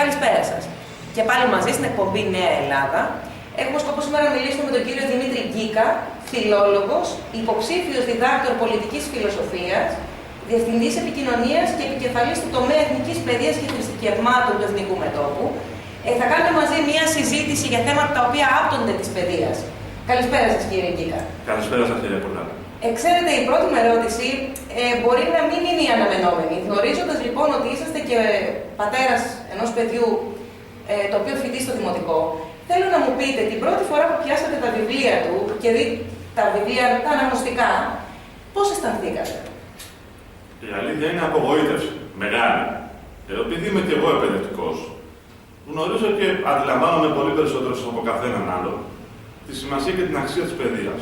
Καλησπέρα σας. Και πάλι μαζί στην εκπομπή Νέα Ελλάδα. Έχουμε σκοπό σήμερα να μιλήσουμε με τον κύριο Δημήτρη Γκίκα, φιλόλογος, υποψήφιος διδάκτορ πολιτικής φιλοσοφίας, διευθυντής επικοινωνίας και επικεφαλής του τομέα εθνικής παιδείας και θρησκευμάτων του Εθνικού Μετώπου. Θα κάνουμε μαζί μια συζήτηση για θέματα τα οποία άπτονται της παιδείας. Καλησπέρα σας, κύριε Γκίκα. Καλησπέρα σας, κύριε Πολάκη. Ξέρετε, η πρώτη μου ερώτηση μπορεί να μην είναι η αναμενόμενη. Γνωρίζοντας λοιπόν ότι είσαστε και πατέρας ενός παιδιού το οποίο φοιτεί στο δημοτικό, θέλω να μου πείτε την πρώτη φορά που πιάσατε τα βιβλία του και τα βιβλία, τα αναγνωστικά, πώς αισθανθήκατε? Η αλήθεια είναι απογοήτευση μεγάλη. Επειδή είμαι και εγώ εκπαιδευτικός, γνωρίζω και αντιλαμβάνομαι πολύ περισσότερο από καθέναν άλλο τη σημασία και την αξία της παιδείας.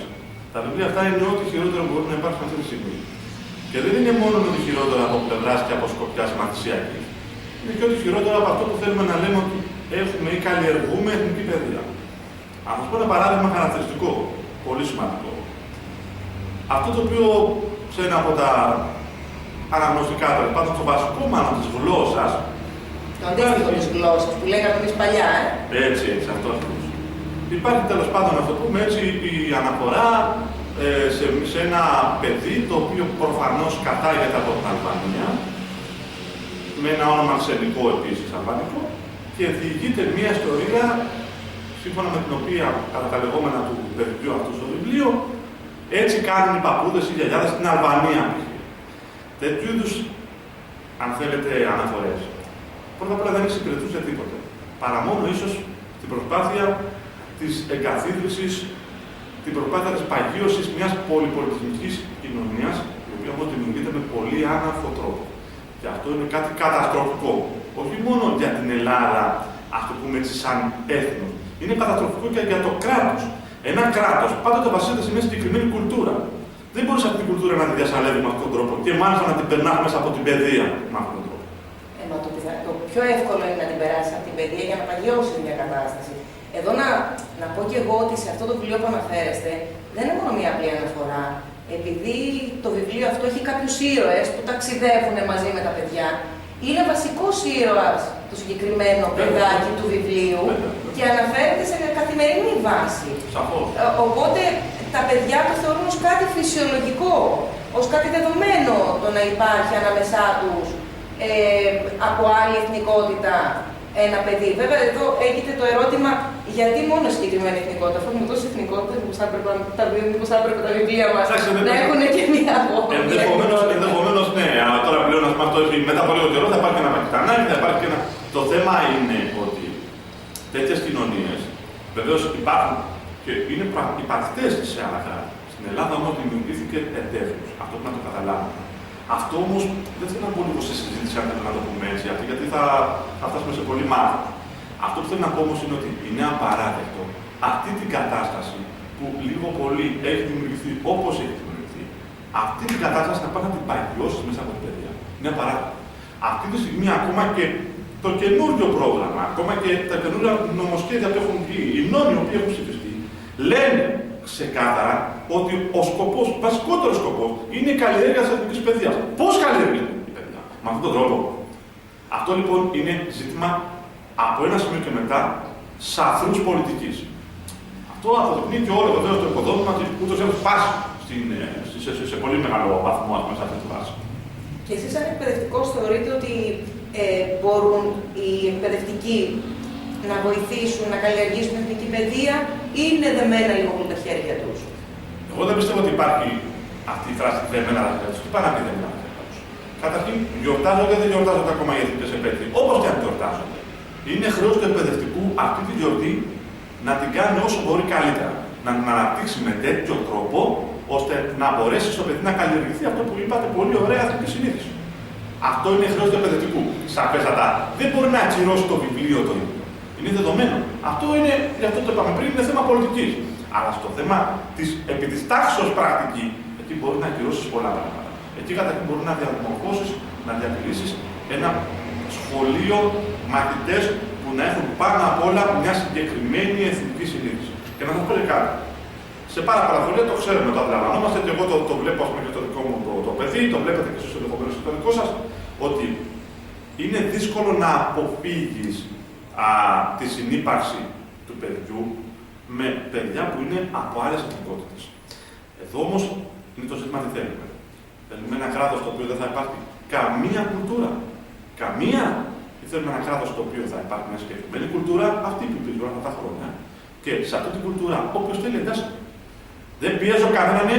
Τα βιβλία αυτά είναι ό,τι χειρότερο μπορεί να υπάρχει αυτή τη στιγμή. Και δεν είναι μόνο ό,τι χειρότερο από πλευράς και από σκοπιάς μαθησιακής. Είναι και ό,τι χειρότερο από αυτό που θέλουμε να λέμε ότι έχουμε ή καλλιεργούμε εθνική παιδεία. Να σας πω ένα παράδειγμα χαρακτηριστικό, πολύ σημαντικό. Αυτό το οποίο σε ένα από τα αναγνωστικά, τέλος πάντων, το βασικό μάλλον της γλώσσας. Το αντίστοιχο της γλώσσας που λέγαμε εμείς παλιά, Έτσι, αυτό ακριβώς. Υπάρχει τέλος πάντων, να το πούμε έτσι, η αναφορά σε ένα παιδί το οποίο προφανώς κατάγεται από την Αλβανία, με ένα όνομα ξενικό επίσης αλβανικό, και διηγείται μια ιστορία σύμφωνα με την οποία, κατά τα λεγόμενα του παιδιού αυτού στο βιβλίο, έτσι κάνουν οι παππούδες ή οι γιαγιάδες στην Αλβανία. Τέτοιου είδους, αν θέλετε, αναφορές. Πρώτα απ' όλα δεν εξυπηρετούσε τίποτε. Παρά μόνο ίσως την προσπάθεια της εγκαθίδρυσης, την προσπάθεια της παγίωσης μιας πολυπολιτισμικής κοινωνίας, η οποία όμως δημιουργείται με πολύ άναρχο τρόπο. Και αυτό είναι κάτι καταστροφικό. Όχι μόνο για την Ελλάδα, ας το πούμε έτσι, σαν έθνος. Είναι καταστροφικό και για το κράτος. Ένα κράτος πάντοτε βασίζεται σε μια συγκεκριμένη κουλτούρα. Δεν μπορείς αυτή την κουλτούρα να τη διασαλεύει με αυτόν τον τρόπο και μάλιστα να την περνάς μέσα από την παιδεία με αυτόν τον τρόπο. Το πιο εύκολο είναι να την περάσει από την παιδεία για να παγιώσει μια κατάσταση. Εδώ να πω και εγώ ότι σε αυτό το βιβλίο που αναφέρεστε δεν είναι μόνο μία απλή αναφορά. Επειδή το βιβλίο αυτό έχει κάποιους ήρωες που ταξιδεύουν μαζί με τα παιδιά, είναι βασικός ήρωας το συγκεκριμένο παιδάκι του βιβλίου και αναφέρεται σε καθημερινή βάση. Σαφώς. Οπότε τα παιδιά το θεωρούν ως κάτι φυσιολογικό, ως κάτι δεδομένο το να υπάρχει ανάμεσά τους από άλλη εθνικότητα ένα παιδί. Βέβαια, εδώ έχετε το ερώτημα γιατί μόνο συγκεκριμένη εθνικότητα. Αφού έχουμε τόσες εθνικότητες, μήπως θα έπρεπε τα βιβλία μας να έχουν και μία απόφαση. Ενδεχομένως, ναι, αλλά τώρα πλέον αυτό έχει μετά από λίγο καιρό θα υπάρχει και ένα Πακιστανάκι, θα υπάρχει και ένα. Το θέμα είναι ότι τέτοιες κοινωνίες βεβαίως υπάρχουν και είναι υπαρκτές σε άλλα κράτη. Στην Ελλάδα όμως δημιουργήθηκε εντεύθυνος. Αυτό πρέπει να το καταλάβουμε. Αυτό όμως δεν θέλω να πω λίγο σε συζήτηση, αν θέλω να το πούμε έτσι, γιατί θα φτάσουμε σε πολύ μάθημα. Αυτό που θέλω να πω όμως είναι ότι είναι απαράδεκτο αυτή την κατάσταση που λίγο πολύ έχει δημιουργηθεί όπως έχει δημιουργηθεί, αυτή την κατάσταση να πάει να την παγιώσει μέσα από την παιδεία. Είναι απαράδεκτο. Αυτή τη στιγμή ακόμα και το καινούριο πρόγραμμα, ακόμα και τα καινούργια νομοσχέδια που έχουν βγει, οι νόμοι που έχουν ψηφιστεί, λένε ξεκάθαρα ότι ο σκοπός, βασικότερος σκοπός, είναι η καλλιέργεια της εθνικής παιδείας. Πώς καλλιεργείται η παιδεία? Με αυτόν τον τρόπο. Αυτό λοιπόν είναι ζήτημα από ένα σημείο και μετά σαθρούς πολιτικής. Αυτό αποδεικνύει και όλο βεβαίως το οικοδόμημα ότι ούτως έχουν σπάσει σε πολύ μεγάλο βαθμό σε αυτή τη βάση. Και εσείς σαν εκπαιδευτικός θεωρείτε ότι μπορούν οι εκπαιδευτικοί να βοηθήσουν, να καλλιεργήσουν την εθνική παιδεία ή είναι δεμένα λίγο με τα χέρια τους? Εγώ δεν πιστεύω ότι υπάρχει αυτή η φράση δεμένα τα χέρια τους. Τι πάνε να πει δεμένα τα χέρια τους? Καταρχήν, γιορτάζονται ή δεν γιορτάζονται ακόμα οι εθνικές επέτειοι? Όπως και αν γιορτάζονται. Είναι χρέος του εκπαιδευτικού αυτή τη γιορτή να την κάνει όσο μπορεί καλύτερα. Να την αναπτύξει με τέτοιο τρόπο, ώστε να μπορέσει στο παιδί να καλλιεργηθεί αυτό που είπατε πολύ ωραία εθνική συνείδηση. Αυτό είναι χρέος του εκπαιδευτικού. Σαφέστατα. Δεν μπορεί να ακυρώσει το βιβλίο το ίδιο. Είναι δεδομένο. Αυτό είναι, γι' αυτό το είπαμε πριν, είναι θέμα πολιτικής. Αλλά στο θέμα της επί της τάξεως πρακτική, εκεί μπορεί να ακυρώσεις πολλά πράγματα. Εκεί καταρχήν μπορεί να διαμορφώσεις, να διατηρήσεις ένα σχολείο μαθητές που να έχουν πάνω απ' όλα μια συγκεκριμένη εθνική συνείδηση. Και να σας πω και κάτι. Σε πάρα πολλά σχολεία το ξέρουμε, το αντιλαμβανόμαστε και εγώ το βλέπω ας πούμε, και στο δικό μου το παιδί, το βλέπετε και εσείς ενδεχομένως στο δικό σας, ότι είναι δύσκολο να αποφύγεις τη συνύπαρξη του παιδιού με παιδιά που είναι από άλλες εθνικότητες. Εδώ όμως είναι το ζήτημα τι θέλουμε. Θέλουμε ένα κράτος στο οποίο δεν θα υπάρχει καμία κουλτούρα. Καμία. Ή θέλουμε ένα κράτος στο οποίο θα υπάρχει μια συγκεκριμένη κουλτούρα, αυτή που υπήρχε όλα αυτά τα χρόνια. Και σε αυτή την κουλτούρα, όποιος θέλει εντάσσεται. Δεν πιέζω κανέναν,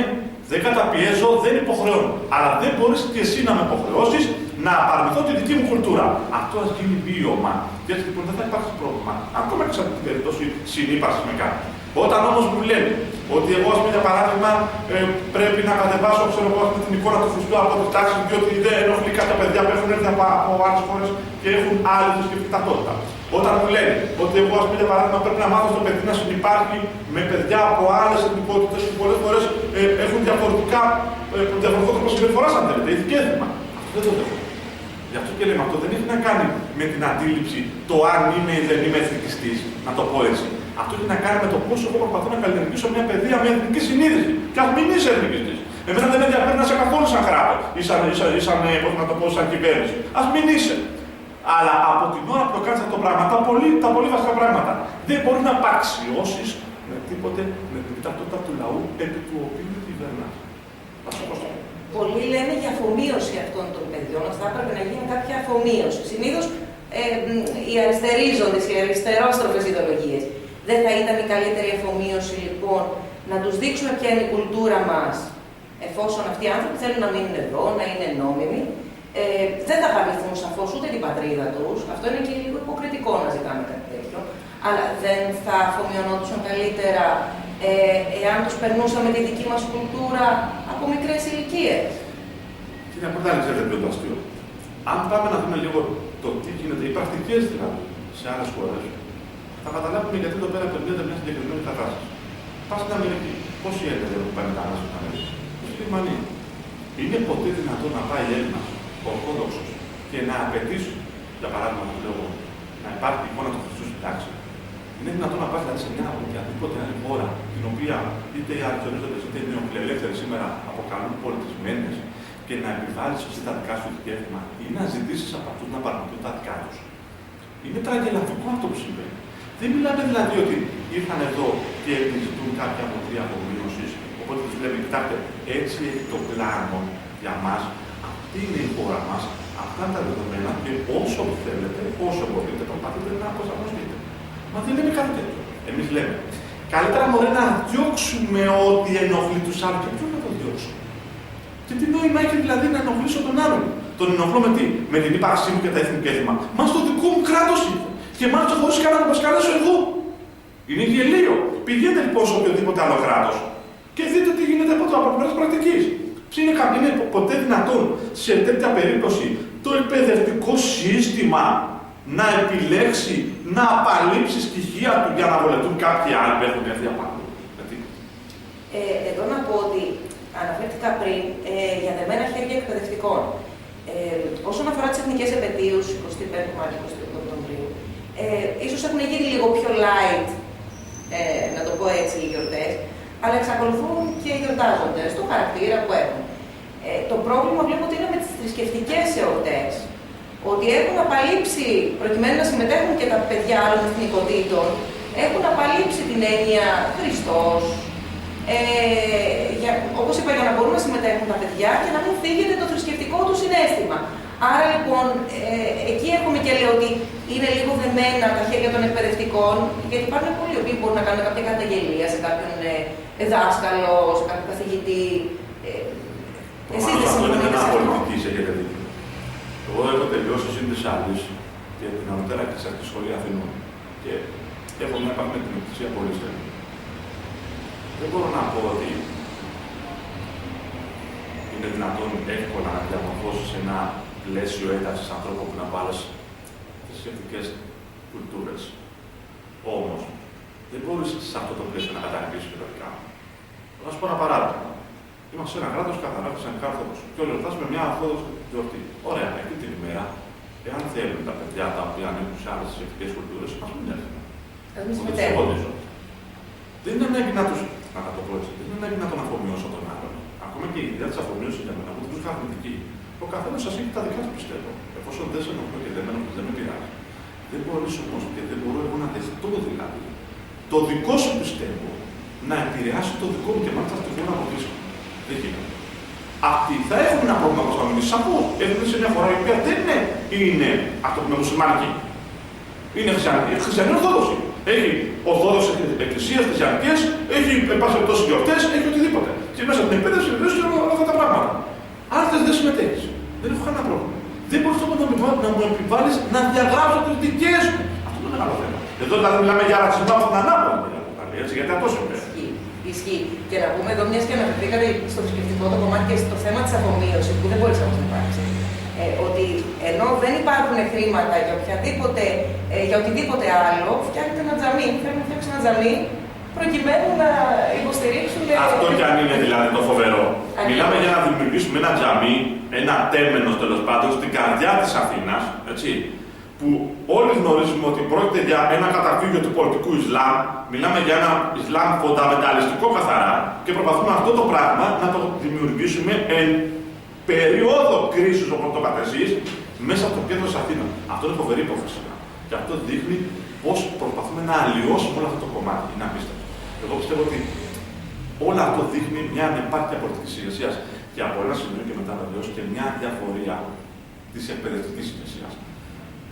δεν καταπιέζω, δεν υποχρεώνω. Αλλά δεν μπορείς και εσύ να με υποχρεώσεις να απαρνηθώ τη δική μου κουλτούρα. Αυτό ας γίνει βίωμα. Και έτσι λοιπόν δεν θα υπάρξει πρόβλημα. Ακόμα και σε αυτή την περίπτωση συνύπαρξη με κάποιον. Όταν όμως μου λένε ότι εγώ, ας πούμε, για παράδειγμα, πρέπει να κατεβάσω την εικόνα του Χριστού από τη τάξη, διότι δεν ενοχλεί κάποια παιδιά που έχουν έρθει από άλλες χώρες και έχουν άλλη θρησκευτική ταυτότητα. Όταν μου λένε ότι εγώ, ας πούμε, για παράδειγμα, πρέπει να μάθω στο παιδί να συνυπάρχει με παιδιά από άλλες εθνικότητες που πολλές φορές έχουν διαφορετικό τρόπο συμπεριφοράς, αν θέλετε, ηθικέθημα. Αυτό δεν το δέχομαι. Γι' αυτό και λέμε, αυτό δεν έχει να κάνει με την αντίληψη το αν είμαι ή δεν είμαι εθνικιστής, να το πω έτσι. Αυτό έχει να κάνει με το πόσο εγώ προσπαθώ να καλλιεργήσω μια παιδεία με εθνική συνείδηση. Και ας μην είσαι εθνικιστής. Εμένα δεν με ενδιαφέρει να είσαι καθόλου σαν κράτος ή σαν, το πω, σαν κυβέρνηση. Ας μην είσαι. Αλλά από την ώρα που το κάνεις αυτό το πράγμα, τα πολύ βασικά πράγματα, δεν μπορεί να απαξιώσεις με τίποτε με την ταυτότητα του λαού επί του οποίου κυβερνάς. Πολλοί λένε για αφομοίωση αυτών των παιδιών, ότι θα έπρεπε να γίνει κάποια αφομοίωση. Συνήθως οι αριστερίζοντες, οι αριστερόστροφες ιδεολογίες. Δεν θα ήταν η καλύτερη αφομοίωση, λοιπόν, να τους δείξουμε ποια είναι η κουλτούρα μας, εφόσον αυτοί οι άνθρωποι θέλουν να μείνουν εδώ, να είναι νόμιμοι. Δεν θα παρληθούν σαφώς ούτε την πατρίδα τους. Αυτό είναι και λίγο υποκριτικό να ζητάμε κάτι τέτοιο. Αλλά δεν θα αφομοιωνόντουσαν καλύτερα εάν τους περνούσαμε τη δική μας κουλτούρα από μικρές ηλικίες. Κύριε Πρωτάλη, ξέρετε ποιο το αστείο. Αν πάμε να δούμε λίγο το τι γίνεται, οι πρακτικές δηλαδή σε άλλες χώρες, θα καταλάβουμε γιατί εδώ πέρα περνιέται μια συγκεκριμένη κατάσταση. Πας στην Αμερική. Πόσοι Έλληνες έχουν πάει μετανάστες στην Αμερική? Στη Γερμανία. Είναι ποτέ δυνατόν να πάει Έλληνας Ορθόδοξος και να απαιτήσει, για παράδειγμα, να υπάρχει εικόνα του Χριστού στην τάξη? Είναι δυνατόν να πάει δηλαδή σε μια οποιαδήποτε άλλη χώρα, την οποία είτε οι αριστερόστροφες είτε οι νεοφιλελεύθεροι σήμερα αποκαλούν πολιτισμένες, και να επιβάλλεις εσύ τα δικά σου δικαίωμα ή να ζητήσεις από αυτούς να παραμετρούν τα δικά τους? Είναι τραγελαφικό αυτό που συμβαίνει. Δεν μιλάμε δηλαδή ότι ήρθαν εδώ και ζητούν κάποια μορφή αφομοίωσης. Οπότε τους λέμε, κοιτάξτε, έτσι έχει το πλάνο για μας, αυτή είναι η χώρα μας, αυτά είναι τα δεδομένα και όσο θέλετε, όσο μπορείτε, προσπαθείτε να προσαρμοστείτε. Μα δεν λέμε κάτι τέτοιο. Εμείς λέμε, καλύτερα μωρέ να διώξουμε ό,τι ενοχλεί τους άλλους. Και ποιος να το διώξω? Και τι νόημα έχει δηλαδή να ενοχλήσω τον άλλον? Τον ενοχλώ με τι? Με την ύπαρξή μου και τα εθνικέθημα. Μα στο δικό μου κράτος είναι. Και μάλιστα χωρίς καν να προσκαλέσω εγώ. Είναι γελίο. Πηγαίνετε λοιπόν σε οποιοδήποτε άλλο κράτος και δείτε τι γίνεται από πλευράς πρακτικής. Είναι ποτέ δυνατόν σε τέτοια περίπτωση το εκπαιδευτικό σύστημα να επιλέξει να απαλείψει στοιχεία του για να βολευτούν κάποιοι άλλοι που έχουν έρθει από άλλο? Εδώ να πω ότι αναφέρθηκα πριν για δεμένα χέρια εκπαιδευτικών. Όσον αφορά τις εθνικές επετείους, 25 Μάρτιου, 28 Οκτωβρίου, ίσως έχουν γίνει λίγο πιο light, να το πω έτσι, οι γιορτές, αλλά εξακολουθούν και γιορτάζονται στο χαρακτήρα που έχουν. Το πρόβλημα βλέπω ότι είναι με τις θρησκευτικές εορτές. Ότι έχουν απαλείψει, προκειμένου να συμμετέχουν και τα παιδιά άλλων εθνικοτήτων, έχουν απαλείψει την έννοια Χριστός. Όπως είπα, για να μπορούν να συμμετέχουν τα παιδιά και να μην θίγεται το θρησκευτικό του συναίσθημα. Άρα λοιπόν, εκεί έχουμε και λέω ότι είναι λίγο δεμένα τα χέρια των εκπαιδευτικών, γιατί υπάρχουν πολλοί οι οποίοι μπορούν να κάνουν κάποια καταγγελία σε κάποιον δάσκαλο, σε κάποιον καθηγητή. Εσύ δεν συμφωνείτε σε αυτό? Έχετε δίκιο. Εγώ έχω τελειώσει σύνδεση άλλης και την ανωτέρα και τη Σχολή Αθηνών. Και έχω μια επαφή με την Εκκλησία πολύ στενή. Δεν μπορώ να πω ότι είναι δυνατόν εύκολα να διαμορφώσεις ένα πλαίσιο ένταξης ανθρώπων που να βάλεις θρησκευτικές κουλτούρες. Όμως, δεν μπορείς σε αυτό το πλαίσιο να καταργήσεις τα δικά μου. Θα σου πω ένα παράδειγμα. Είμαστε σε ένα κράτος καθαρά χριστιανικάρθωτος και όλοι εορτάζουμε μια ορθόδοξη γιορτή. Ωραία, εκεί την ημέρα, εάν θέλουν τα παιδιά τα οποία ανήκουν σε άλλες θρησκευτικές κουλτούρες, ας μην έρθουν. Δεν είναι ανάγκη να τους, να το πω έτσι, δεν είναι ανάγκη να τον αφομοιώσω τον άλλον. Ακόμα και η ιδέα της αφομοίωσης για μένα, που δεν τους αρνητική. Ο καθένας σας έχει τα δικά του, πιστεύω. Εφόσον δεν σε ενοχλώ και δεν με πειράζει. Δεν μπορείς όμως και δεν μπορώ εγώ να δεχτώ δηλαδή το δικό σου πιστεύω να επηρεάσει το δικό μου και μάλιστα αυτό μπορώ να αποκλείσω. Δεν γίνεται. Αυτοί θα έχουν ένα πρόβλημα προς τα μήνυση. Σαφώς έχουν σε μια χώρα η οποία δεν είναι αυτό που είναι μουσουλμανική. Είναι χριστιανή Ορθόδοξη. Έχει Ορθόδοξη εκκλησία, χριστιανικές, έχει εν πάση περιπτώσει γιορτές, έχει οτιδήποτε. Και μέσα από την εκπαίδευση βεβαίως και όλα αυτά τα πράγματα. Αν δεν συμμετέχεις, δεν έχω κανένα πρόβλημα. Δεν μπορείς να μου επιβάλλεις να διαγράψω τις δικές μου. Αυτό είναι μεγάλο θέμα. Εδώ δηλαδή μιλάμε για ρατσισμό από την ανάποδη. Έτσι, γιατί αυτό συμβαίνει. Ισχύει. Και να πούμε εδώ, μιας και αναφερθήκατε στο θρησκευτικό το κομμάτι και στο θέμα της αφομοίωσης, που δεν μπορεί να υπάρξει. Ότι ενώ δεν υπάρχουν χρήματα για οτιδήποτε άλλο, φτιάχνετε ένα τζαμί. Θέλουν να φτιάξουν ένα τζαμί προκειμένου να υποστηρίξουν. Αυτό κι αν είναι δηλαδή το φοβερό. Μιλάμε για να δημιουργήσουμε ένα τζαμί, ένα τέμενος τέλος πάντων, στην καρδιά της Αθήνας, έτσι, που όλοι γνωρίζουμε ότι πρόκειται για ένα καταφύγιο του πολιτικού Ισλάμ. Μιλάμε για ένα Ισλάμ φονταμεταλλιστικό καθαρά και προσπαθούμε αυτό το πράγμα να το δημιουργήσουμε εν περίοδο κρίσης, όπως το είπατε εσείς, μέσα από το κέντρο της Αθήνας. Αυτό είναι φοβερή υπόθεση. Και αυτό δείχνει πώς προσπαθούμε να αλλοιώσουμε όλο αυτό το κομμάτι. Είναι απίστευτο. Εγώ πιστεύω ότι όλο αυτό δείχνει μια ανεπάρκεια πολιτικής ηγεσίας και από ένα σημείο και μετά βεβαίως και μια διαφορία της εκπαιδευτικής ηγεσίας.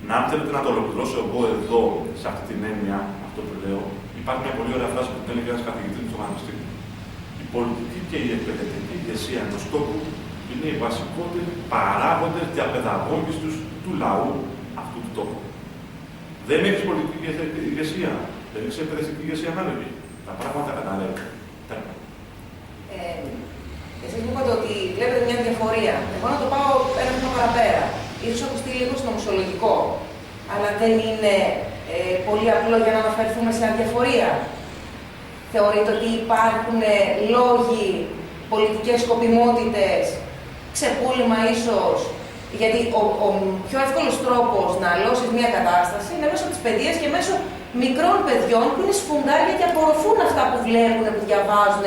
Να αν θέλετε να το ολοκληρώσω εγώ εδώ, σε αυτή την έννοια, αυτό που λέω, υπάρχει μια πολύ ωραία φράση που την έλεγε ένας καθηγητής του Πανεπιστήμιου. Η πολιτική και η εκπαιδευτική ηγεσία ενός τόπου είναι οι βασικότεροι παράγοντες διαπαιδαγώγησης του λαού αυτού του τόπου. Δεν έχεις πολιτική ηγεσία, δεν έχεις εκπαιδευτική ηγεσία ανάλογη. Τα πράγματα καταρρεύουν. Εσείς μου είπατε ότι βλέπετε μια διαφορία. Εγώ να το πάω ένα βήμα παραπέρα. Ίσως ακουστεί λίγο συνωμοσιολογικό, αλλά δεν είναι πολύ απλό για να αναφερθούμε σε αδιαφορία. Θεωρείτε ότι υπάρχουν λόγοι, πολιτικές σκοπιμότητες, ξεπούλημα ίσως, γιατί ο πιο εύκολος τρόπος να αλώσεις μια κατάσταση είναι μέσω της παιδείας και μέσω μικρών παιδιών που είναι σφουγγάρια και απορροφούν αυτά που βλέπουν, που διαβάζουν,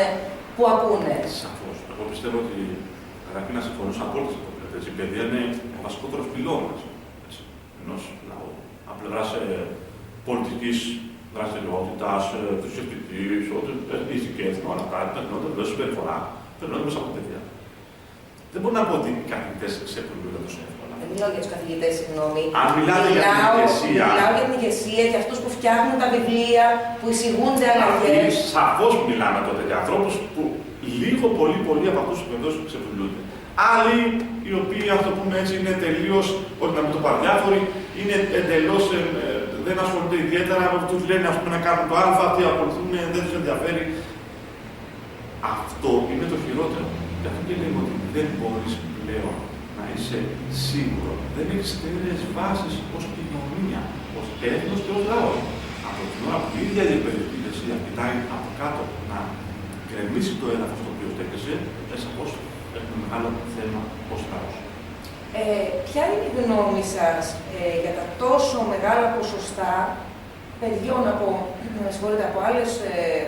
που ακούνε. Σαφώς. Εγώ πιστεύω ότι καταρχήν να συμφωνήσω απόλυτα σε αυτό. Η παιδεία είναι ο βασικότερος πυλώνας ενός λαού. Από πλευράς πολιτικής δραστηριότητας, θρησκευτικής, ηθικές, όλα αυτά, περνώντα συμπεριφορά, περνώντα μέσα από την παιδεία. Δεν μπορώ να πω ότι οι καθηγητές ξεπουλούν τόσο εύκολα. Δεν μιλάω για τους καθηγητές, συγγνώμη. Αν μιλάτε για την ηγεσία. Μιλάω για την ηγεσία και αυτούς που φτιάχνουν τα βιβλία, που εισηγούνται αλλαγές. Σαφώς μιλάμε τότε για ανθρώπους που λίγο πολύ από αυτούς τους παιδούς ξεπουλούνται. Άλλοι, οι οποίοι, ας το πούμε έτσι, είναι τελείως, όχι να μην το πω αδιάφοροι, είναι εντελώς, δεν ασχολούνται ιδιαίτερα, τους λένε ας πούμε, να κάνουν το α, τι ακολουθούν, δεν τους ενδιαφέρει. Αυτό είναι το χειρότερο. Γι' αυτό και λέμε ότι δεν μπορείς πλέον να είσαι σίγουρο. Δεν έχεις στέρεες βάσεις ως κοινωνία, ως έθνος και ως λαός. Από την ώρα που η ίδια η εκπαιδευτική ηγεσία κοιτάει από κάτω να γκρεμίσει το έδαφος στο οποίο στέκεσαι, σαφώς έχουμε μεγάλο θέμα ως λαός. Ποια είναι η γνώμη σας για τα τόσο μεγάλα ποσοστά παιδιών από άλλες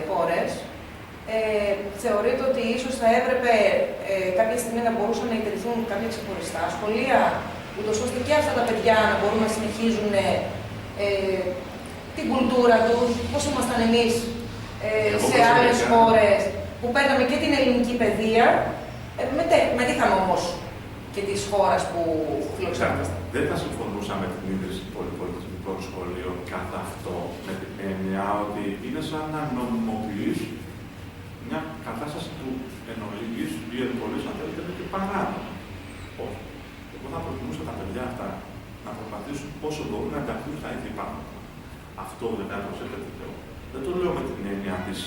χώρες? Θεωρείτε ότι ίσως θα έπρεπε κάποια στιγμή να μπορούσαν να ιδρυθούν κάποια ξεχωριστά σχολεία, ούτως ώστε και αυτά τα παιδιά να μπορούν να συνεχίζουν την κουλτούρα τους, πώς ήμασταν εμείς σε άλλες χώρες, που παίρναμε και την ελληνική παιδεία, μετήχαμε όμως και της χώρας που φιλοξενούμαστε. Δεν θα συμφωνούσα με την ίδρυση πολυπολιτισμικών σχολείων καθ' αυτό, με την έννοια ότι είναι σαν να νομιμοποιείς μια κατάσταση του ενολικής ή εντολής, αν θέλετε, και παράνομο. Όχι. Εγώ θα προτιμούσα τα παιδιά αυτά να προσπαθήσουν όσο μπορούν να ενταχθούν στα ίδια πράγματα. Αυτό βέβαια προσέχετε λέω. Δεν το λέω με την έννοια της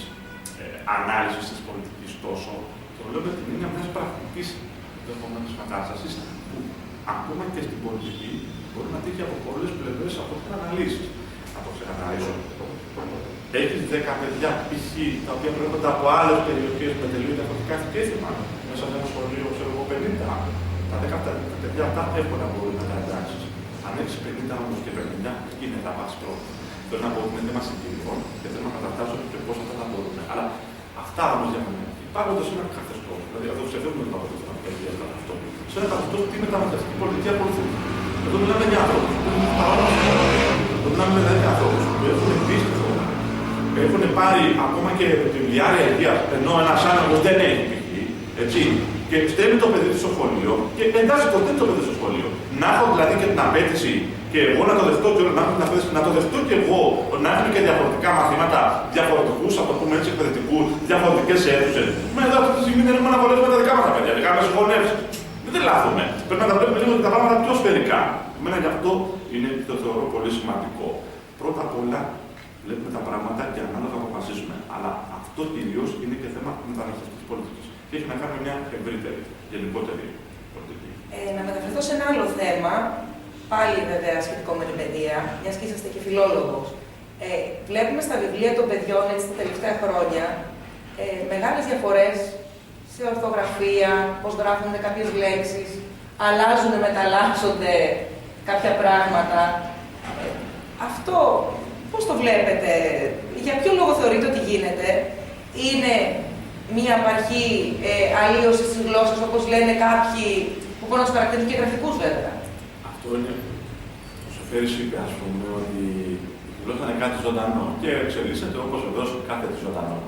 ανάλυσης της πολιτικής τόσο, το λέω με την έννοια μιας πρακτικής δεδομένης κατάστασης που ακόμα και στην πολιτική μπορεί να τύχει από πολλές πλευρές από τις αναλύσεις. Να το ξεκαθαρίσω. Έχεις 10 παιδιά π.χ. τα οποία προέρχονται από άλλες περιοχές με τελείως διαφορετικά θικέθημα. Μέσα σε ένα σχολείο, ξέρω εγώ, 50. Τα 10 παιδιά αυτά εύκολα μπορούν να τα εντάξεις. Αν έχεις 50 όμως και 50, εκεί είναι τα βάση πρόβλημα. Θέλω να πω ότι είναι θέμα συγκεκριών και θέλω να καταφτάσω και πώς αυτά θα μπορούν. Αλλά αυτά όμως για μένα υπάρχοντας ένα καθεστώς. Δηλαδή, αυτό ξεφεύγουμε το παπαδό στην παιδεία, αυτό. σε ένα καθεστώς τι μεταναστευτική πολιτική ακολουθούν. Εδώ μιλάμε για ανθρώπους που είναι παρόμοιοι. Εδώ μιλάμε δηλαδή για ανθρώπους που έχουν πίστη στη χώρα. Έχουν πάρει ακόμα και τη διάρκεια υγείας, ενώ ένας άνεργος δεν έχει π.χ. Έτσι. Και στέλνει το παιδί του στο σχολείο και εντάξει, ποτέ το παιδί στο σχολείο. Να έχω δηλαδή και την απέτηση και εγώ να το δεχτώ και να το δεχτώ και εγώ να έχουμε και διαφορετικά μαθήματα, διαφορετικούς, από το πούμε έτσι, εκπαιδευτικούς, διαφορετικές αίθουσες. Μα εδώ αυτή τη στιγμή δεν έχουμε να βολεύουμε τα δικά μας τα παιδιά, δικά μας συγχωνεύσεις. Δεν λάθουμε. Πρέπει να τα βλέπουμε λίγο τα πράγματα πιο σφαιρικά. Εμένα γι' αυτό είναι, το θεωρώ πολύ σημαντικό. Πρώτα απ' όλα βλέπουμε τα πράγματα και ανάλογα αποφασίζουμε. Αλλά αυτό κυρίως είναι και θέμα μεταναστευτικής πολιτικής. Και έχει να κάνει με μια ευρύτερη, γενικότερη πολιτική. Να μεταφερθώ σε ένα άλλο θέμα, πάλι βέβαια σχετικό με την παιδεία, μιας και είσαστε και φιλόλογος. Βλέπουμε στα βιβλία των παιδιών έτσι, τα τελευταία χρόνια μεγάλες διαφορές σε ορθογραφία, πώς γράφονται κάποιες λέξεις, αλλάζουν, μεταλλάσσονται κάποια πράγματα. Αυτό πώς το βλέπετε, για ποιο λόγο θεωρείτε ότι γίνεται, είναι μία απαρχή αλλίωσης της γλώσσας, όπως λένε κάποιοι, που μπορούν να τους χαρακτηρίζουν και γραφικούς βέβαια. Αυτό είναι. Ο Σοφέρης είπε, ας πούμε, ότι η γλώσσα είναι κάτι ζωντανό και εξελίσσεται όπως βεβαίως κάθε τι ζωντανό.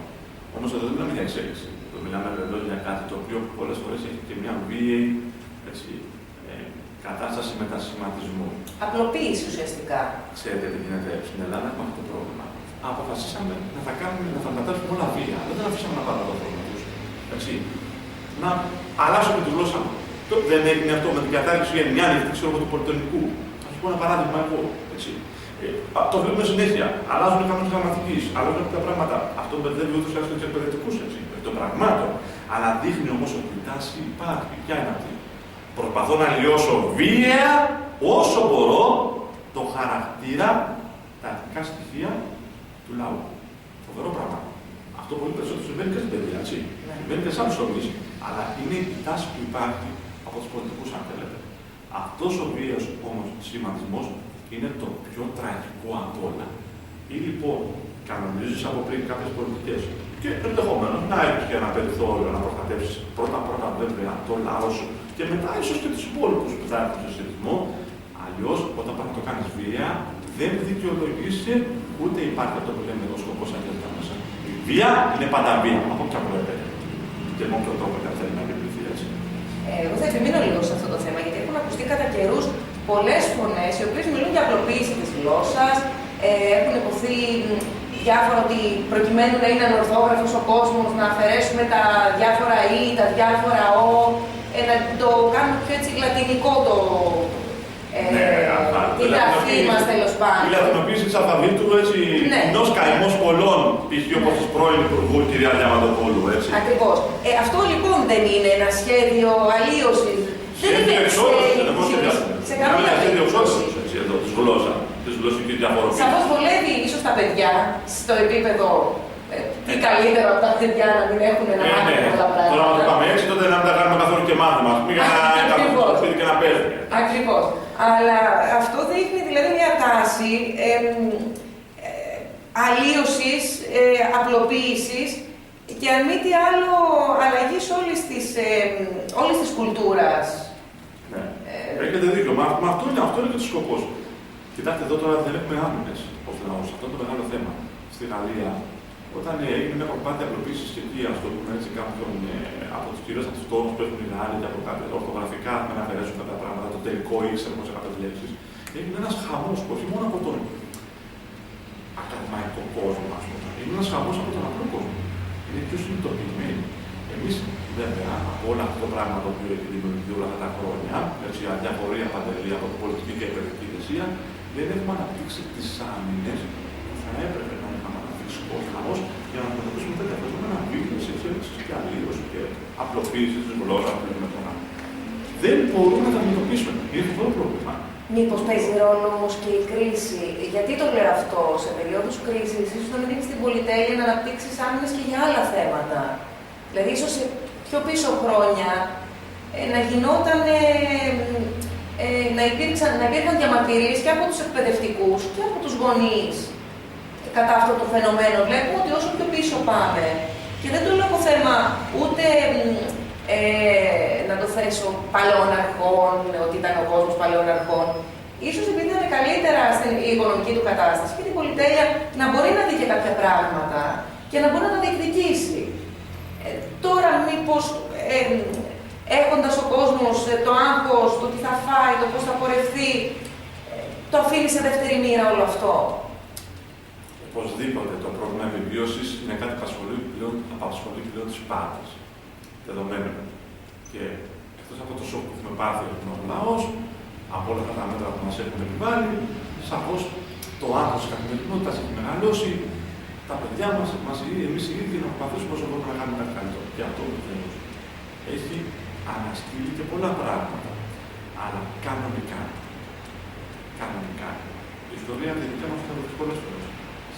Όμως εδώ δεν μιλάμε για εξέλιξη. Εδώ μιλάμε βεβαίως για κάτι το οποίο πολλές φορές έχει και μια βίαιη κατάσταση μετασχηματισμού. Απλοποίηση ουσιαστικά. Ξέρετε τι γίνεται στην Ελλάδα, έχουμε αυτό το πρόβλημα. Αποφασίσαμε να τα μεταφέρουμε όλα βία. Δεν αφήσαμε να πάρουμε το πρόβλημα τους. Να αλλάξουμε τη γλώσσα μου. Δεν έγινε αυτό με την κατάργηση για μια ανοιχτή του πολυτεχνικού. Θα σα πω ένα παράδειγμα εγώ. Το βλέπουμε συνέχεια. Αλλάζουν οι κανόνες γραμματικής, αλλάζουν κάποια πράγματα. Αυτό μπερδεύει ούτως ή άλλως τους εκπαιδευτικούς των πραγμάτων. Αλλά δείχνει όμως ότι η τάση υπάρχει. Ποια είναι αυτή. Προσπαθώ να λιώσω βία όσο μπορώ το χαρακτήρα, τα εθνικά στοιχεία του λαού. Φοβερό πράγμα. Αυτό πολύ περισσότερο συμβαίνει και στην παιδεία, έτσι. Συμβαίνει και σε άλλους τομείς, αλλά είναι η τάση που υπάρχει από τους πολιτικούς, αν θέλετε. Αυτός ο βίαιος όμως σχηματισμός είναι το πιο τραγικό από όλα. Ή λοιπόν κανονίζεις από πριν κάποιες πολιτικές και ενδεχομένως να έχεις και ένα περιθώριο να προστατεύσεις πρώτα βέβαια το λαό σου και μετά ίσως και τους υπόλοιπους που θα έχουν σε συνδυασμό. Αλλιώς, όταν πρέπει να το κάνεις βία, δεν δικαιολογήσει ούτε υπάρχει αυτό που λέμε ο σκοπός αγγελικά μέσα. Η βία είναι πάντα βία, από ποια προέρχεται. Και με όποιο τρόπο δεν θέλει να επιβληθεί έτσι. Εγώ θα επιμείνω λίγο σε αυτό το θέμα, γιατί έχουν ακουστεί κατά καιρούς πολλές φωνές οι οποίες μιλούν για απλοποίηση της γλώσσας. Έχουν υποθεί διάφορα ότι προκειμένου να είναι ανορθόγραφος ο κόσμος, να αφαιρέσουμε τα διάφορα ή, τα διάφορα ο, να το κάνουμε πιο έτσι λατινικό το. Την γραφή μας τέλος πάντων. Η λατινοποίηση της αλφαβήτου, έτσι, ενός καημός πολλών, π.χ. όπως της πρώην Υπουργού, κυρία Διαμαντοπούλου, έτσι. Ακριβώς. Αυτό λοιπόν δεν είναι ένα σχέδιο αλλίωσης. Δεν είναι σε καμία περίπτωση. Της γλώσσα, της γλωσσικής διαφοροποίησης. Σαφώς βολεύει ίσως τα παιδιά στο επίπεδο τι καλύτερο από τα παιδιά να μην έχουν να μάθουν πολλά πράγματα. Τώρα να το πάμε έτσι, τότε να μην τα κάνουμε καθόλου και μάθημα. Μην κάνουμε το σπίτι και να παίζουμε. Ακριβώς. Αλλά αυτό δείχνει δηλαδή μια τάση αλλίωσης, απλοποίησης και αν μη τι άλλο αλλαγής όλης της κουλτούρας. Ναι. Έχετε δίκιο. Μα αυτό είναι και το σκοπός. Κοιτάξτε, εδώ τώρα δεν έχουμε άμυνες ως λαός. Αυτό είναι το μεγάλο θέμα. Στη Γαλλία, όταν έγινε μια προσπάθεια απλοποίησης και εκεί, ας το πούμε έτσι, κάποιον από τους κυρίως από τους τόνους που έχουν οι Γάλλοι και από κάποια ορθογραφικά να αφαιρέσουν κάποια πράγματα, το τελικό ήξερε σε κάποιες λέξεις, έγινε ένας χαμός, όχι μόνο από τον ακαδημαϊκό κόσμο, ας πούμε. Έγινε ένας χαμός από τον απλό κόσμο. Είναι πιο συνειδητοποιημένοι. Εμείς, βέβαια, από όλο αυτό το πράγμα το οποίο έχει δημιουργηθεί όλα αυτά τα χρόνια, έτσι, αδιαφορία παντελή από την πολιτική και εκπαιδευτική ηγεσία, δεν έχουμε αναπτύξει τις άμυνες που θα έπρεπε να είχαμε αναπτύξει ως λαός για να αντιμετωπίσουμε τέτοια φαινόμενα βίβλες, εξέλιξης και αλλίωσης και απλοποίησης της γλώσσας που έχουμε τώρα. Δεν μπορούμε να τα αντιμετωπίσουμε. Είναι αυτό το πρόβλημα. Μήπως παίζει ρόλο όμως και η κρίση? Γιατί το λέω αυτό, σε περίοδους κρίσης, ίσως να μην είναι στην πολυτέλεια να αναπτύξεις άμυνες και για άλλα θέματα. Δηλαδή, ίσως σε πιο πίσω χρόνια να γινόταν, να υπήρχαν διαμαρτυρίες και από τους εκπαιδευτικούς και από τους γονείς κατά αυτό το φαινομένο. Βλέπουμε ότι όσο πιο πίσω πάμε, και δεν το λέω από θέμα ούτε να το υποθέσεων παλαιών αρχών, ότι ήταν ο κόσμος παλαιών αρχών. Ίσως επειδή ήταν καλύτερα στην οικονομική του κατάσταση και την πολυτέλεια να μπορεί να δει και κάποια πράγματα και να μπορεί να τα διεκδικήσει. Τώρα μήπως έχοντας ο κόσμος το άγχος, το τι θα φάει, το πώς θα πορευτεί, το αφήνει σε δεύτερη μοίρα όλο αυτό. Οπωσδήποτε το πρόβλημα επιβίωσης είναι κάτι που απασχολεί πλέον τους πάντες. Δεδομένου. Και εκτός από το σοκ που έχουμε πάθει ο λαός, από όλα αυτά τα μέτρα που μας έχουν επιβάλει, σαφώς το άγχος της καθημερινότητας έχει μεγαλώσει. Τα παιδιά μας, εμείς οι ίδιοι να προσπαθήσουμε όσο μπορούμε να κάνουμε κάτι καλύτερο. Και αυτό βεβαίως έχει αναστείλει και πολλά πράγματα. Αλλά κανονικά. Κανονικά. Η ιστορία τη δικιά μας θα πολλές φορές.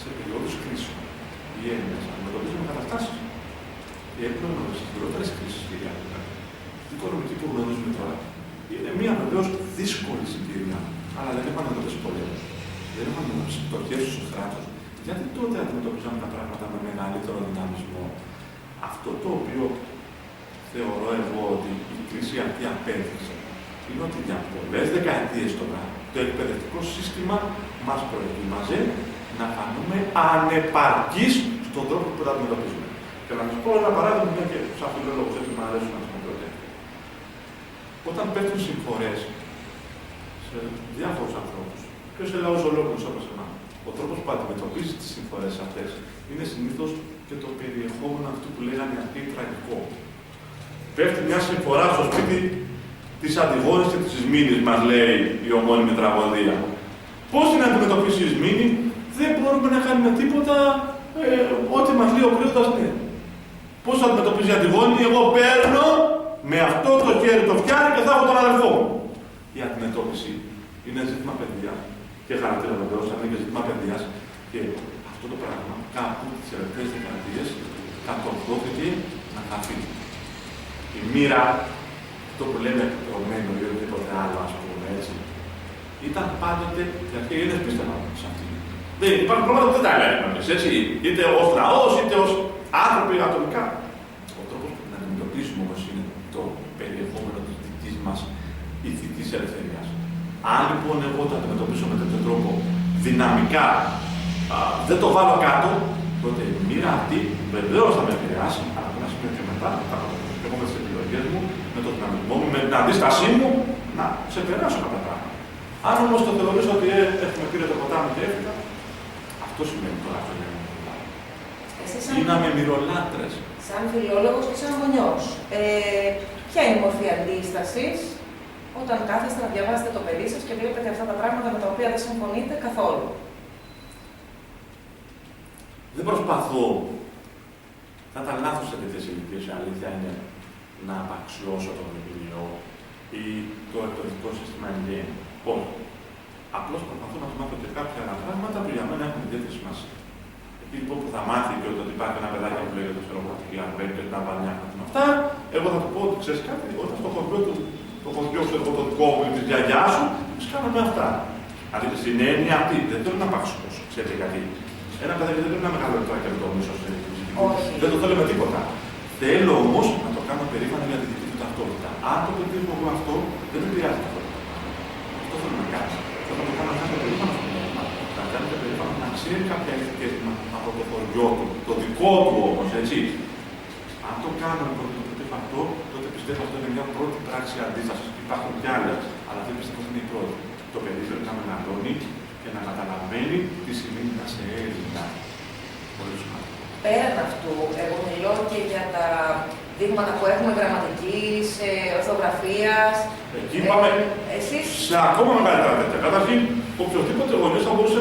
Σε περιόδους κρίσεων, οι Έλληνες αντιμετωπίζουν καταστάσεις και έχουν γνωρίσει χειρότερες κρίσεις κυρίαρχα. Η οικονομική που γνωρίζουμε τώρα είναι μια βεβαίως δύσκολη συγκυρία, αλλά δεν έχουμε αντιμετωπίσει πολέμους. Δεν έχουμε αντιμετωπίσει πτωχές στο κράτος. Γιατί τότε αντιμετωπίζαμε τα πράγματα με μεγαλύτερο δυναμισμό. Αυτό το οποίο θεωρώ εγώ ότι η κρίση αυτή απέδειξε είναι ότι για πολλές δεκαετίες τώρα το εκπαιδευτικό σύστημα μας προετοίμαζε να φανούμε ανεπαρκείς στον τρόπο που τα αντιμετωπίζουμε. Και να σας πω ένα παράδειγμα, μια και σαν φιλόλογος έτσι μου αρέσουν να σας πω. Όταν πέφτουν συμφορές σε διάφορους ανθρώπους και σε λαούς ολόκληρους όπως εμάς, ο τρόπος που αντιμετωπίζει τις συμφορές αυτές είναι συνήθως και το περιεχόμενο αυτού που λέγανε αυτοί τραγικό. Πέφτει μια συμφορά στο σπίτι της Αντιγόνης και της Ισμήνης, μας λέει η ομώνυμη τραγωδία. Πώς την αντιμετωπίσει η Ισμήνη, δεν μπορούμε να κάνουμε τίποτα ό,τι μας λέει ο Κρήτος, ναι. Πώς θα αντιμετωπίζει η Αντιγόνη, εγώ παίρνω με αυτό το χέρι το φτιάρι και θα έχω τον αδελφό μου. Η αντιμετώπιση είναι ζήτημα παιδείας και χαρακτήρα βεβαίως, αλλά είναι και ζήτημα παιδείας. Και αυτό το πράγμα κάπου τις τελευταίες δεκαετίες κατορθώθηκε να χαθεί. Η μοίρα, αυτό που λέμε εκτρομένο ή οτιδήποτε άλλο, ας πούμε έτσι, ήταν πάντοτε, γιατί οι Έλληνες πίστευαν σε αυτή. Δεν υπάρχουν πράγματα που δεν τα λέμε εμείς, έτσι, είτε ως λαός, είτε ως άνθρωποι ατομικά. Ο τρόπος που την αντιμετωπίζουμε όμως είναι το περιεχόμενο της δικής μας ηθικής ελευθερίας. Αν λοιπόν εγώ το αντιμετωπίσω με τέτοιο τρόπο δυναμικά, δεν το βάλω κάτω, τότε η μοίρα αυτή βεβαίως θα με επηρεάσει, αλλά από ένα σημείο και μετά, εγώ με τις επιλογές μου, με το δυναμισμό μου, με την αντίστασή μου, να ξεπεράσω κάποια πράγματα. Αν όμως το θεωρήσω ότι έχουμε πήρε το ποτάμι και έφυγα, αυτό σημαίνει τώρα αυτό για μένα. Γίναμε μυρολάτρες. Σαν φιλόλογος και σαν γονιός, ποια είναι η μορφή αντίστασης όταν κάθεστε να διαβάσετε το παιδί σας και βλέπετε αυτά τα πράγματα με τα οποία δεν συμφωνείτε καθόλου? Δεν προσπαθώ. Θα ήταν λάθος σε τέτοιες ηλικίες, η αλήθεια είναι, να απαξιώσω το βιβλίο ή το εκπαιδευτικό σύστημα εν γέννη. Όχι. Απλώς προσπαθώ να του μάθω και κάποια άλλα πράγματα που για μένα έχουν ιδιαίτερη σημασία. Εκεί λοιπόν που θα μάθει και ότι υπάρχει ένα παιδάκι που λέγεται ξέρω εγώ η Αρμπέν και να βάλει μια με αυτά, εγώ θα του πω ότι ξέρεις κάτι, όταν στο χωριό του, το χωριό ξέρω εγώ το δικό μου ή τη γιαγιά σου, τους κάναμε αυτά. Δηλαδή στην έννοια αυτή δεν θέλω να απαξιώσω. Ξέρετε γιατί. Ένα παιδάκι δεν πρέπει να μεγαλώνει τώρα και με το μίσο. Δεν το θέλω με τίποτα. Θέλω όμως να το κάνω περήφανο για τη δική του ταυτότητα. Αν το πετύχω εγώ αυτό, δεν με πειράζει αυτό. Αυτό θέλω να κάνω. Θέλω να το κάνω να κάνω περήφανο στο πνεύμα. Να κάνετε περήφανο να ξέρει κάποια ηθικές από το χωριό του. Το δικό του όμως, έτσι. Αν το κάνω λοιπόν το πετύχω αυτό, τότε πιστεύω αυτό είναι μια πρώτη πράξη αντίστασης. Υπάρχουν κι άλλες, αλλά αυτή πιστεύω ότι είναι η πρώτη. Το παιδί πρέπει να μεγαλώνει και να καταλαβαίνει τι σημαίνει να σε Έλληνα. Πολύ σημαντικό. Πέραν αυτού, εγώ μιλώ και για τα δείγματα που έχουμε γραμματικής, ορθογραφίας. Εκεί πάμε σε ακόμα μεγαλύτερα τέτοια. Καταρχήν, οποιοδήποτε γονιός θα μπορούσε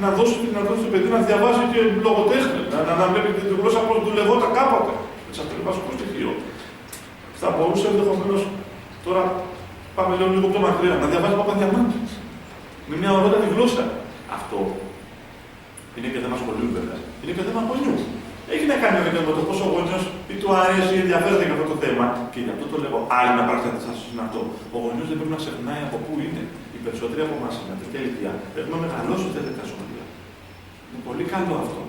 να δώσει τη δυνατότητα στο παιδί να διαβάσει και λογοτέχνη, να βλέπει τη γλώσσα πώς δουλευόταν κάποτε. Έτσι, αυτό είναι βασικό στοιχείο. Θα μπορούσε ενδεχομένως τώρα πάμε λίγο πιο μακριά, να διαβάζει Παπαδιαμάντη. Με μια ωραιότατη γλώσσα. Αυτό είναι και θέμα σχολείου, βέβαια. Είναι και θέμα γονιού. Έχει να κάνει με το πόσο ο γονιός ή του αρέσει ή ενδιαφέρεται για αυτό το θέμα. Και γι' αυτό το λέω. Άλλη μια πράξη αντίσταση είναι αυτό. Ο γονιός δεν πρέπει να ξεχνάει από πού είναι. Οι περισσότεροι από εμάς σε τέτοια ηλικία έχουμε μεγαλώσει τέτοια σχολεία. Είναι πολύ καλό αυτό.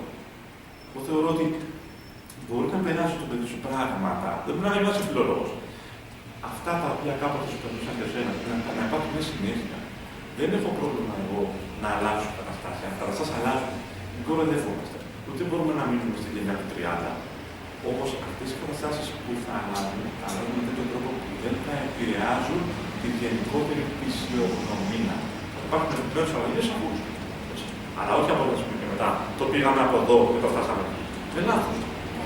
Εγώ θεωρώ ότι μπορεί να περάσει το παιδί σου πράγματα. Δεν μπορεί να είναι ένας φιλόλογος. αυτά τα οποία κάποτε σου περνούσαν και εσένα, να υπάρχουν μια συνέχεια. Δεν έχω πρόβλημα εγώ να αλλάξω καταστάσεις. Αν τα καταστάσεις αλλάζουν, δεν κοροϊδευόμαστε. Ούτε μπορούμε να μείνουμε στη γενιά του 30. Όμως αυτές οι καταστάσεις που θα αλλάζουν με τέτοιο τρόπο που δεν θα επηρεάζουν τη γενικότερη φυσιογνωμία. Θα υπάρχουν επιπλέον αλλαγές από όλους. Αλλά όχι από εδώ και μετά. Το πήγαμε από εδώ και το φτάσαμε εκεί. Δεν λάθος.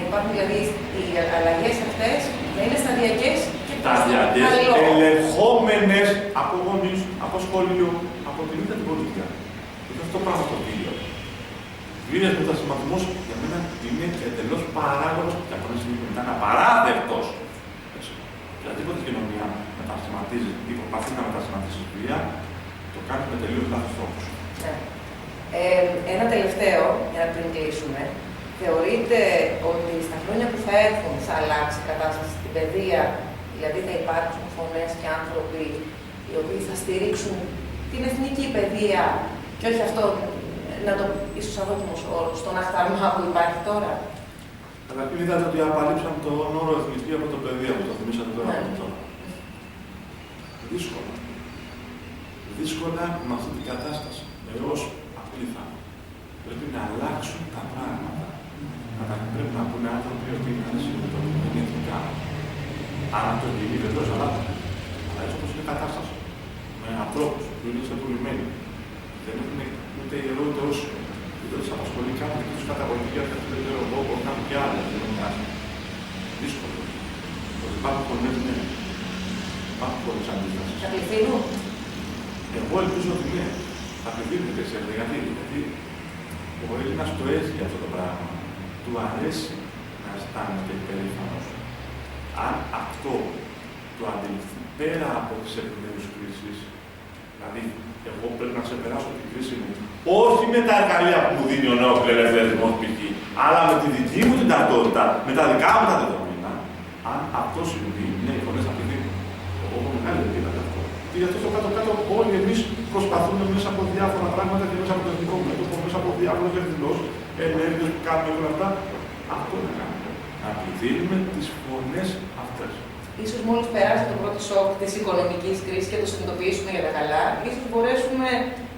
Υπάρχουν δηλαδή οι αλλαγές αυτές να είναι σταδιακές και σταδιακές, ελεγχόμενες από γονείς, από σχολείο, από την ίδια την πολιτεία. Είναι αυτό το πράγμα το βίαιο. Βίαιος μετασχηματισμός για μένα είναι εντελώς παράγοντας και από ένα σημείο μετά είναι απαράδεκτος. Οποιαδήποτε κοινωνία μετασχηματίζει ή προσπαθεί να μετασχηματίσει βία, το κάνει με τελείως λάθος τρόπους. Ναι. Ένα τελευταίο, για να πριν κλείσουμε. Θεωρείτε ότι στα χρόνια που θα έρθουν θα αλλάξει η κατάσταση στην παιδεία, δηλαδή θα υπάρξουν φωνές και άνθρωποι οι οποίοι θα στηρίξουν την εθνική παιδεία και όχι αυτό, να το ίσως αδόκιμος όρος, στον αχταρμά που υπάρχει τώρα? Καταρχήν είδατε ότι απαλείψαμε τον όρο εθνική από το παιδεία που το θυμήσατε τώρα. Δύσκολα. Δύσκολα με αυτή την κατάσταση. Έως απλή θα πρέπει να αλλάξουν τα πράγματα. Πρέπει να πούνε άνθρωποι ότι είναι είναι εθνικά. Αν αυτό γίνει, βεβαίως αλλάζει. Αλλά έτσι όπως είναι η κατάσταση. Με ανθρώπους που είναι ξεπουλημένοι. Δεν έχουν ούτε ιερό ούτε όσιο. Δεν τους απασχολεί κάτι και τους καταγωγή για κάτι δεν ξέρω εγώ, κάτι και άλλο. Δεν είναι κάτι. Δύσκολο. Ότι υπάρχουν πολλές ναι. Υπάρχουν πολλές αντίστασεις. Θα πληθύνουν. Εγώ ελπίζω ότι ναι. Θα πληθύνουν και σε γιατί ο Έλληνας το έχει αυτό το πράγμα. Του αρέσει να αισθάνεται υπερήφανος. Αν αυτό το αντιληφθεί πέρα από τις επιμέρους κρίσεις, δηλαδή εγώ πρέπει να ξεπεράσω την κρίση μου, όχι με τα εργαλεία που μου δίνει ο νέος ελευθερισμός π.χ., αλλά με τη δική μου την ταυτότητα, με τα δικά μου τα δεδομένα, αν αυτό συμβεί, ναι, οι φωνές θα πληθύνουν. Εγώ έχω μεγάλη ελπίδα γι' αυτό. Και γι' αυτό στο κάτω-κάτω όλοι εμείς προσπαθούμε μέσα από διάφορα πράγματα και μέσα από το εθνικό μέτωπο, μέσα από διάφορες εκδηλώσεις, ενέργειες που κάνουμε όλα αυτά. Αυτό να κάνουμε. Να πληθύνουμε τις φωνές αυτές. Ίσως μόλις περάσει το πρώτο σοκ της οικονομικής κρίσης και το συνειδητοποιήσουμε για τα καλά, ίσως μπορέσουμε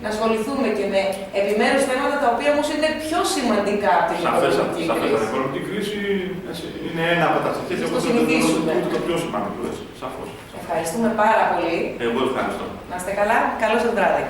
να ασχοληθούμε και με επιμέρους θέματα τα οποία όμως είναι πιο σημαντικά από την οικονομική κρίση. Η οικονομική κρίση είναι ένα από τα στοιχεία που είναι το πιο σημαντικό. Σαφώς. Ευχαριστούμε πάρα πολύ. Εγώ ευχαριστώ. Να είστε καλά. Καλό σας βράδυ.